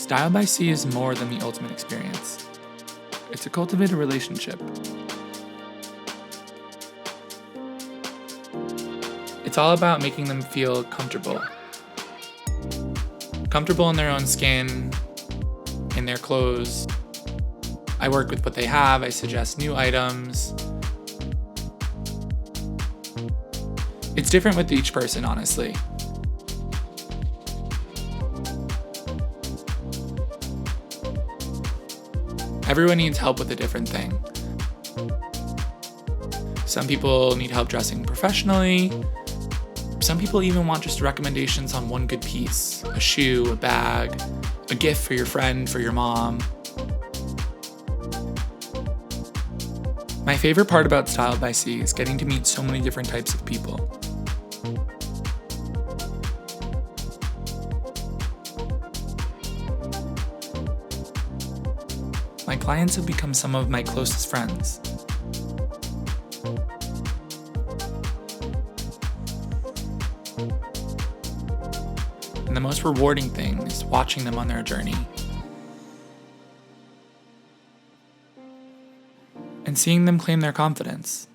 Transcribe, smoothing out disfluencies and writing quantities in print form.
Style by C is more than the ultimate experience. It's a cultivated relationship. It's all about making them feel comfortable. Comfortable in their own skin, in their clothes. I work with what they have, I suggest new items. It's different with each person, honestly. Everyone needs help with a different thing. Some people need help dressing professionally. Some people even want just recommendations on one good piece, a shoe, a bag, a gift for your friend, for your mom. My favorite part about Styled by C is getting to meet so many different types of people. My clients have become some of my closest friends. And the most rewarding thing is watching them on their journey. And seeing them claim their confidence.